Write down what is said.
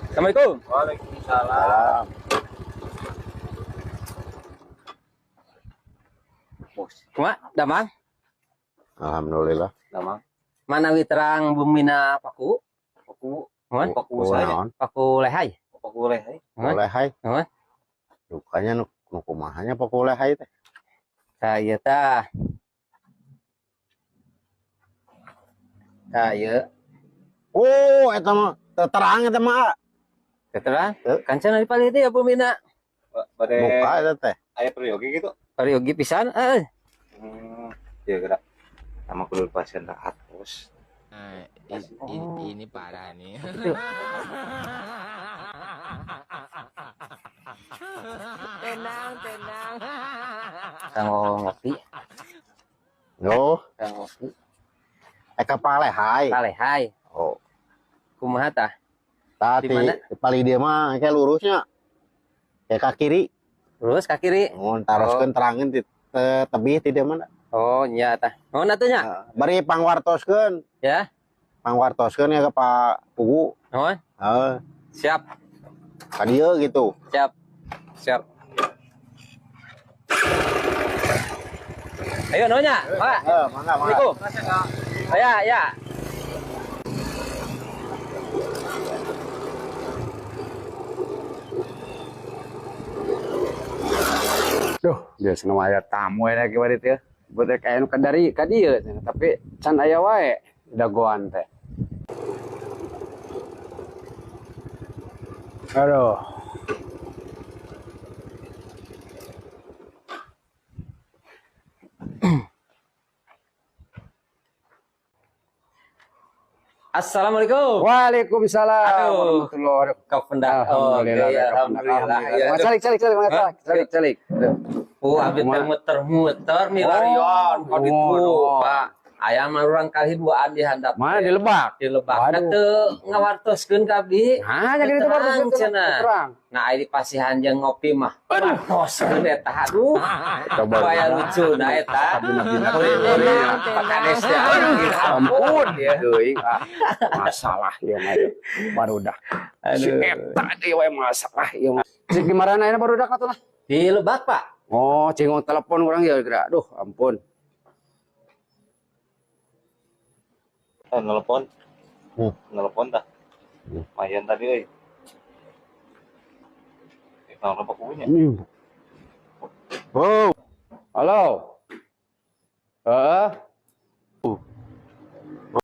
Assalamualaikum. Waalaikumsalam. Cuma, damang, Alhamdulillah. damang. Mana witerang bumina paku? Paku, paku saya. Paku lehai. Paku lehai. Boleh hai. Hah? Dukanya nu kumahanya pok boleh hai teh. Saya tah. Saya Oh, eta mah terang eta mah. keterang. Kancan di paling dia bumina. Buka eta teh. Aya periogi gitu. Pariogi pisan. Ya gerak. Sama kudu pasien rahat, Bos. Nah, ini parah nih. tenang. Kanggo ngopi. Yo, Kanggo ngopi. eka pale hai. Palehai. Oh, Kumaha tah? tadi Di mana? paling dia mah kayak lurusnya. Kayak ke kiri. Terus ke kiri. Oh, taroskeun terangin di tebih ti dia mah. Oh, nya tah. Oh, atunya. Bari pangwartoskeun. Ya. Pangwartoskeun ya ke Pak Pugu. Nuhun. Heeh, Siap. ka dieu gitu. Siap. Ayo nonya, Pak. Mangga, mangga. Assalamualaikum. Ya. Duh, geus nu aya tamu eta ki bari teh. Buat kayak nu kadari ka dieu, tapi can aya wae dagoan teh. Aduh. Assalamualaikum. Waalaikumsalam Aduh. warahmatullahi wabarakatuh. Kau pendak. Oh, iya, alhamdulillah. Ya. Calik. Abis muter-muter milarion kau ditu, Pak. Ayam urang kali duaan di handap. Mana di Lebak? Di Lebak. Waduh. Teu ngawartoskeun ka abdi. Nah, jadi itu baru cenah. terang. Nah, di pasihan jeung ngopi mah. Wartoskeun eta. Aduh. Coba. Aya lucu na eta. Pak Kades teh. Ampun ya. Teuing masalah ieu mah. Barudak. Si Aduh. eta ieu we masalah ieu. Si gimana ayeuna barudak atuh lah. Di Lebak, Pak. Oh, cingong telepon urang ya geura. Aduh, ampun. Nelpon. Nelpon tah. Hmm. Mayan tadi euy. Kalau apa punya? Oh, Halo. Heeh.